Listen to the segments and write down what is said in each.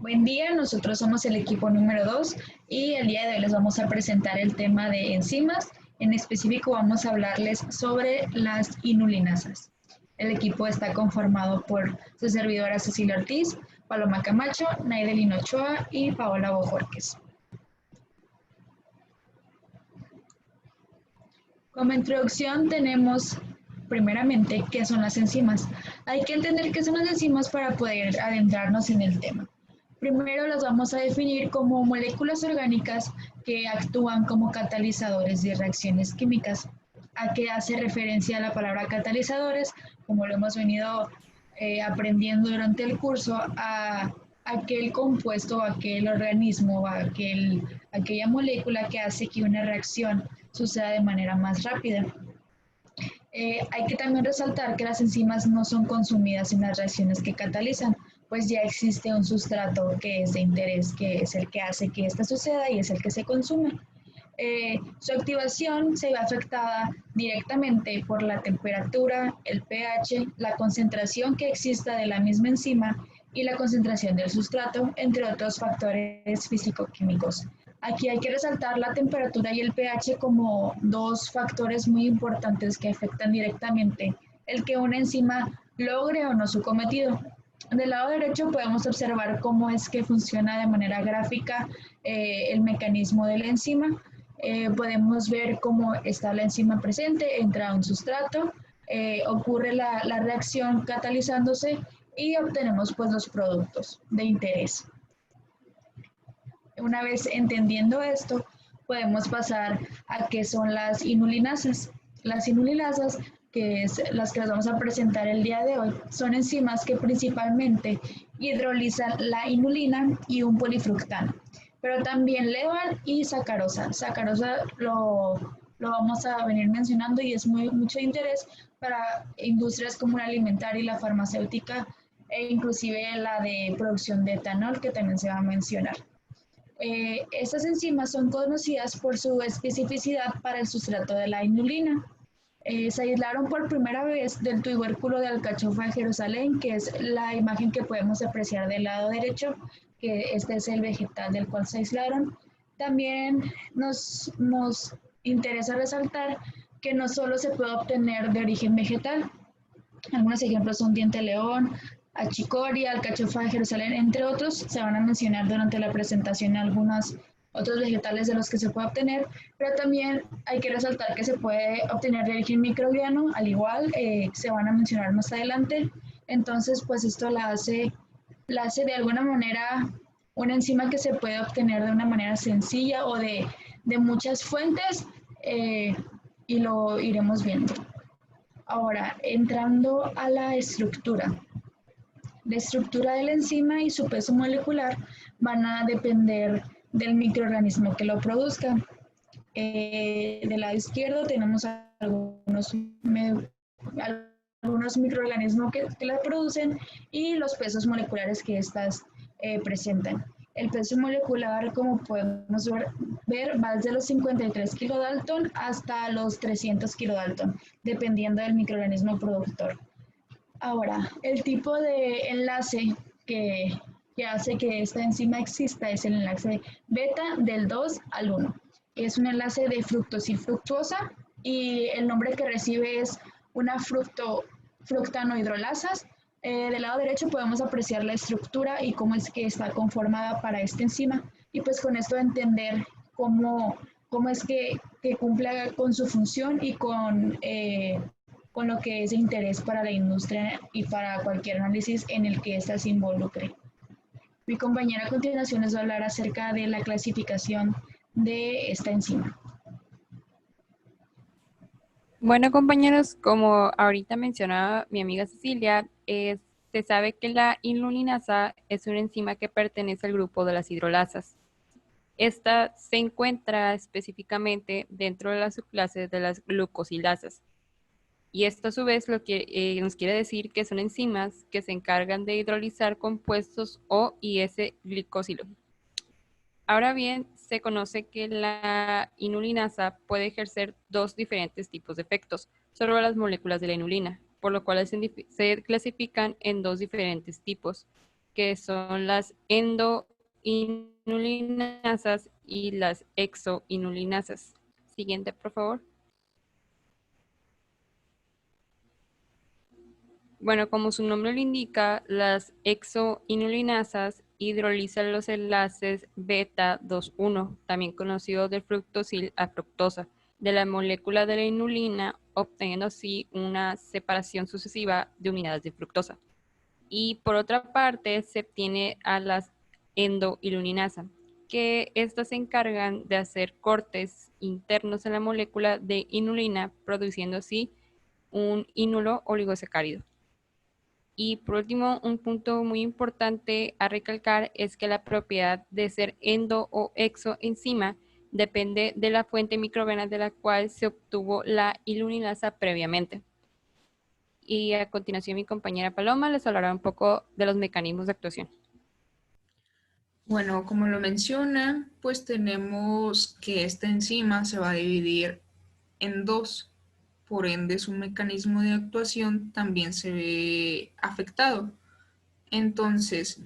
Buen día, nosotros somos el equipo número 2 y el día de hoy les vamos a presentar el tema de enzimas. En específico vamos a hablarles sobre las inulinasas. El equipo está conformado por su servidora Cecilia Ortiz, Paloma Camacho, Naidelin Ochoa y Paola Bojorquez. Como introducción tenemos primeramente qué son las enzimas. Hay que entender qué son las enzimas para poder adentrarnos en el tema. Primero las vamos a definir como moléculas orgánicas que actúan como catalizadores de reacciones químicas. ¿A qué hace referencia la palabra catalizadores? Como lo hemos venido aprendiendo durante el curso, a aquel compuesto, aquel organismo, aquella molécula que hace que una reacción suceda de manera más rápida. Hay que también resaltar que las enzimas no son consumidas en las reacciones que catalizan, pues ya existe un sustrato que es de interés, que es el que hace que esta suceda y es el que se consume. Su activación se ve afectada directamente por la temperatura, el pH, la concentración que exista de la misma enzima y la concentración del sustrato, entre otros factores físico-químicos. Aquí hay que resaltar la temperatura y el pH como dos factores muy importantes que afectan directamente el que una enzima logre o no su cometido. Del lado derecho podemos observar cómo es que funciona de manera gráfica el mecanismo de la enzima. Podemos ver cómo está la enzima presente, entra un sustrato, ocurre la reacción catalizándose y obtenemos pues los productos de interés. Una vez entendiendo esto, podemos pasar a qué son las inulinasas. Las inulinasas, que es las que les vamos a presentar el día de hoy, son enzimas que principalmente hidrolizan la inulina y un polifructano, pero también levan y sacarosa. Sacarosa lo vamos a venir mencionando y es mucho interés para industrias como la alimentaria y la farmacéutica e inclusive la de producción de etanol que también se va a mencionar. Estas enzimas son conocidas por su especificidad para el sustrato de la inulina. Se aislaron por primera vez del tubérculo de alcachofa de Jerusalén, que es la imagen que podemos apreciar del lado derecho, que este es el vegetal del cual se aislaron. También nos interesa resaltar que no solo se puede obtener de origen vegetal. Algunos ejemplos son diente león, achicoria, alcachofa de Jerusalén, entre otros. Se van a mencionar durante la presentación algunos otros vegetales de los que se puede obtener, pero también hay que resaltar que se puede obtener de origen microbiano, al igual, se van a mencionar más adelante. Entonces, pues esto la hace de alguna manera una enzima que se puede obtener de una manera sencilla o de muchas fuentes, y lo iremos viendo. Ahora, entrando a la estructura. La estructura de la enzima y su peso molecular van a depender del microorganismo que lo produzca. Del lado izquierdo tenemos algunos microorganismos que la producen y los pesos moleculares que éstas presentan. El peso molecular, como podemos ver, va desde los 53 kilodalton hasta los 300 kilodalton, dependiendo del microorganismo productor. Ahora, el tipo de enlace que hace que esta enzima exista es el enlace beta del 2 al 1. Es un enlace de fructosilfructuosa y el nombre que recibe es una fructanohidrolasas. Del lado derecho podemos apreciar la estructura y cómo es que está conformada para esta enzima, y pues con esto entender cómo es que cumple con su función y con lo que es de interés para la industria y para cualquier análisis en el que ésta se involucre. Mi compañera a continuación les va a hablar acerca de la clasificación de esta enzima. Bueno, compañeros, como ahorita mencionaba mi amiga Cecilia, se sabe que la inulinasa es una enzima que pertenece al grupo de las hidrolasas. Esta se encuentra específicamente dentro de la subclase de las glucosilasas. Y esto a su vez lo que nos quiere decir que son enzimas que se encargan de hidrolizar compuestos O y S-glicosilo. Ahora bien, se conoce que la inulinasa puede ejercer dos diferentes tipos de efectos sobre las moléculas de la inulina, por lo cual se clasifican en dos diferentes tipos. que son las endoinulinasas y las exoinulinasas. Siguiente, por favor. Bueno, como su nombre lo indica, las exoinulinasas hidrolizan los enlaces beta 2,1, también conocido del fructosil a fructosa, de la molécula de la inulina, obteniendo así una separación sucesiva de unidades de fructosa. Y por otra parte, se obtiene a las endoiluminasa, que estas se encargan de hacer cortes internos en la molécula de inulina, produciendo así un ínulo oligosacárido. Y por último, un punto muy importante a recalcar es que la propiedad de ser endo o exoenzima depende de la fuente microbiana de la cual se obtuvo la iluminasa previamente. Y a continuación mi compañera Paloma les hablará un poco de los mecanismos de actuación. Bueno, como lo menciona, pues tenemos que esta enzima se va a dividir en dos, por ende su mecanismo de actuación también se ve afectado. Entonces,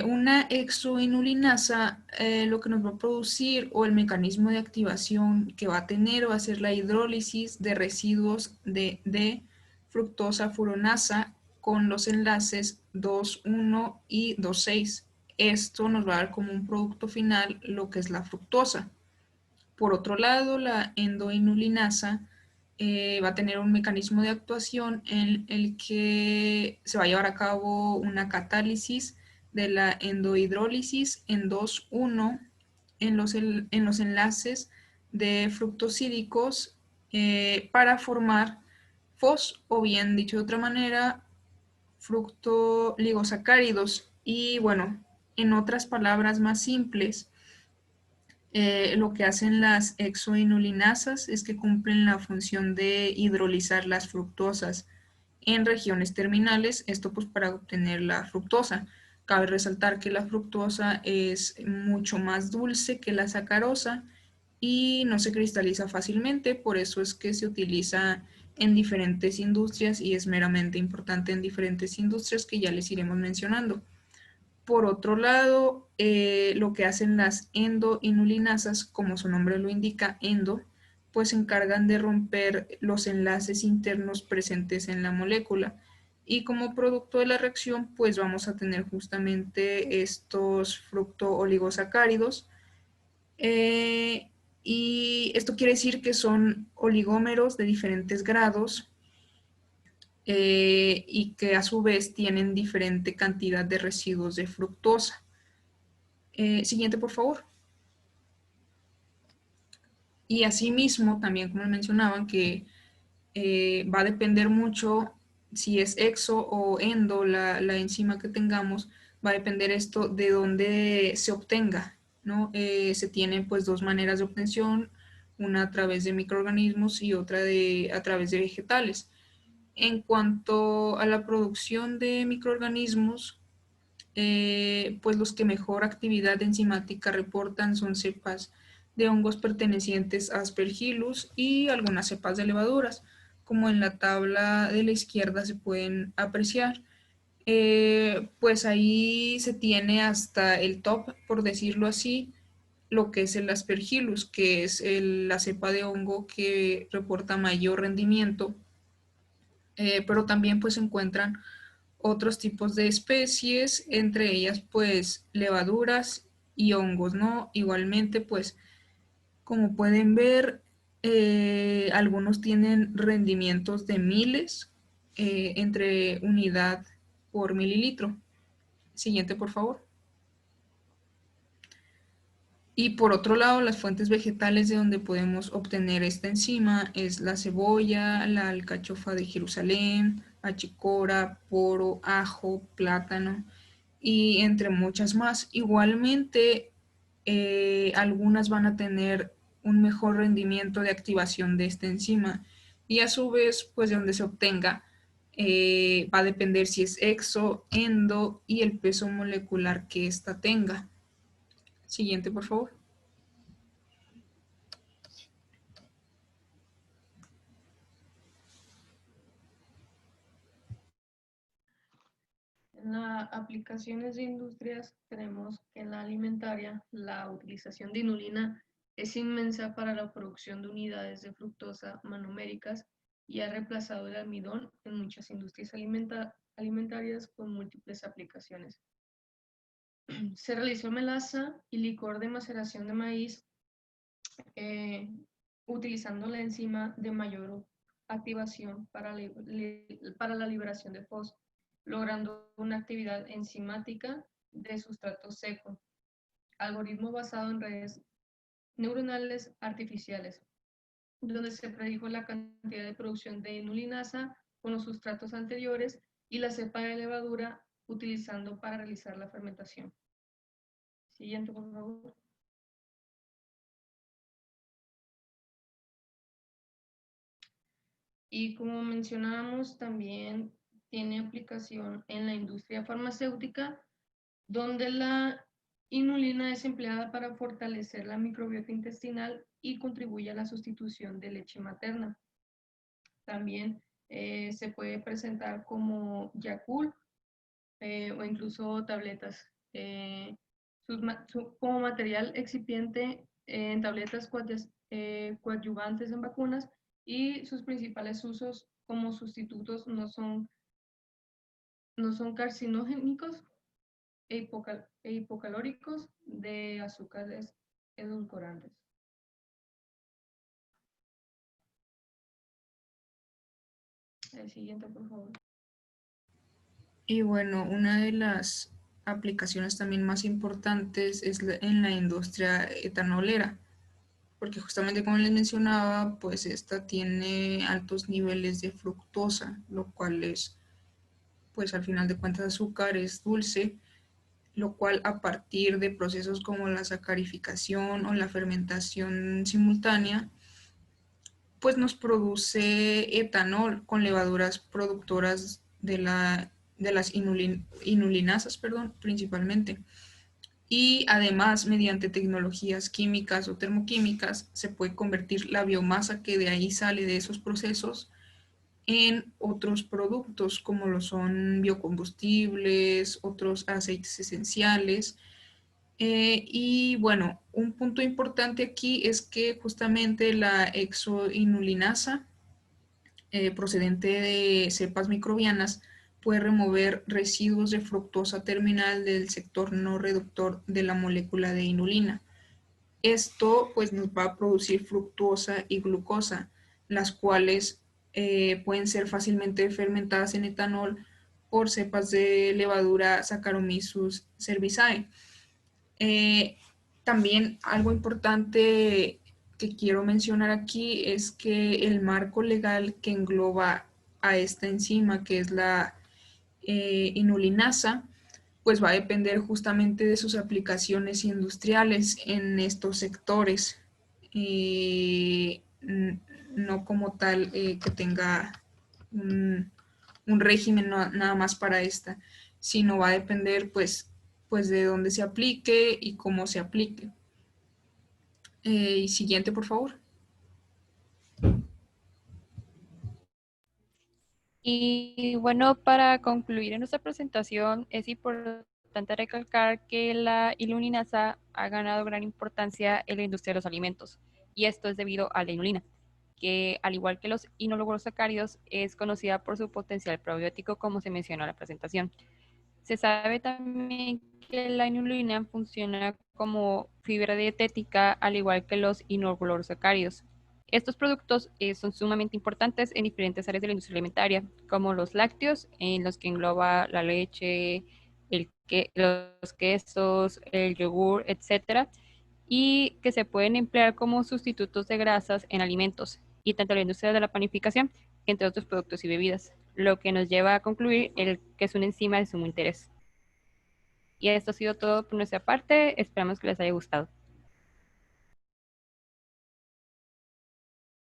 una exoinulinasa lo que nos va a producir o el mecanismo de activación que va a tener va a ser la hidrólisis de residuos de fructosa furonasa con los enlaces 2,1 y 2,6. Esto nos va a dar como un producto final lo que es la fructosa. Por otro lado, la endoinulinasa va a tener un mecanismo de actuación en el que se va a llevar a cabo una catálisis de la endohidrólisis en 2,1 en los enlaces de fructosídicos para formar FOS, o bien dicho de otra manera, fructoligosacáridos. Y bueno, en otras palabras más simples, lo que hacen las exoinulinasas es que cumplen la función de hidrolizar las fructosas en regiones terminales, esto pues para obtener la fructosa. Cabe resaltar que la fructosa es mucho más dulce que la sacarosa y no se cristaliza fácilmente, por eso es que se utiliza en diferentes industrias y es meramente importante en diferentes industrias que ya les iremos mencionando. Por otro lado, lo que hacen las endoinulinasas, como su nombre lo indica, endo, pues se encargan de romper los enlaces internos presentes en la molécula. Y como producto de la reacción, pues vamos a tener justamente estos fructooligosacáridos. Y esto quiere decir que son oligómeros de diferentes grados y que a su vez tienen diferente cantidad de residuos de fructosa. Siguiente, por favor. Y asimismo, también como mencionaban, que va a depender mucho si es exo o endo la enzima que tengamos, va a depender esto de dónde se obtenga, ¿no? Se tienen pues dos maneras de obtención, una a través de microorganismos y otra a través de vegetales. En cuanto a la producción de microorganismos, pues los que mejor actividad enzimática reportan son cepas de hongos pertenecientes a Aspergillus y algunas cepas de levaduras, como en la tabla de la izquierda se pueden apreciar. Pues ahí se tiene hasta el top, por decirlo así, lo que es el Aspergillus, que es la cepa de hongo que reporta mayor rendimiento, pero también pues se encuentran otros tipos de especies, entre ellas pues levaduras y hongos, ¿no? Igualmente pues como pueden ver, algunos tienen rendimientos de miles entre unidad por mililitro. Siguiente, por favor. Y por otro lado, las fuentes vegetales de donde podemos obtener esta enzima es la cebolla, la alcachofa de Jerusalén, achicora, poro, ajo, plátano y entre muchas más. Igualmente, algunas van a tener un mejor rendimiento de activación de esta enzima y a su vez, pues de donde se obtenga, va a depender si es exo, endo y el peso molecular que ésta tenga. Siguiente, por favor. En las aplicaciones de industrias tenemos que en la alimentaria la utilización de inulina es inmensa para la producción de unidades de fructosa monoméricas y ha reemplazado el almidón en muchas industrias alimentarias con múltiples aplicaciones. Se realizó melaza y licor de maceración de maíz utilizando la enzima de mayor activación para la liberación de FOS, logrando una actividad enzimática de sustrato seco. Algoritmo basado en redes neuronales artificiales, donde se predijo la cantidad de producción de inulinasa con los sustratos anteriores y la cepa de levadura utilizando para realizar la fermentación. Siguiente, por favor. Y como mencionábamos, también tiene aplicación en la industria farmacéutica, donde la inulina es empleada para fortalecer la microbiota intestinal y contribuye a la sustitución de leche materna. También se puede presentar como Yakult o incluso tabletas. Como material excipiente en tabletas coadyuvantes en vacunas, y sus principales usos como sustitutos no son carcinogénicos e hipocalóricos de azúcares edulcorantes. El siguiente, por favor. Y bueno, una de las aplicaciones también más importantes es en la industria etanolera, porque justamente como les mencionaba, pues esta tiene altos niveles de fructosa, lo cual es, pues al final de cuentas, azúcar, es dulce, lo cual a partir de procesos como la sacarificación o la fermentación simultánea, pues nos produce etanol con levaduras productoras de las inulinasas, principalmente. Y además, mediante tecnologías químicas o termoquímicas, se puede convertir la biomasa que de ahí sale de esos procesos en otros productos, como lo son biocombustibles, otros aceites esenciales. Y bueno, un punto importante aquí es que justamente la exoinulinasa, procedente de cepas microbianas, puede remover residuos de fructosa terminal del sector no reductor de la molécula de inulina. Esto pues nos va a producir fructosa y glucosa, las cuales pueden ser fácilmente fermentadas en etanol por cepas de levadura Saccharomyces cerevisiae. También algo importante que quiero mencionar aquí es que el marco legal que engloba a esta enzima, que es la inulinasa, pues va a depender justamente de sus aplicaciones industriales en estos sectores, no como tal que tenga un régimen nada más para esta, sino va a depender pues de dónde se aplique y cómo se aplique. Y siguiente, por favor. Y bueno, para concluir en nuestra presentación, es importante recalcar que la iluminasa ha ganado gran importancia en la industria de los alimentos, y esto es debido a la inulina, que al igual que los inologosacáridos es conocida por su potencial probiótico, como se mencionó en la presentación. Se sabe también que la inulina funciona como fibra dietética, al igual que los inologosacáridos. Estos productos son sumamente importantes en diferentes áreas de la industria alimentaria, como los lácteos, en los que engloba la leche, los quesos, el yogur, etcétera, y que se pueden emplear como sustitutos de grasas en alimentos, y tanto la industria de la panificación, entre otros productos y bebidas, lo que nos lleva a concluir que es una enzima de sumo interés. Y esto ha sido todo por nuestra parte, esperamos que les haya gustado.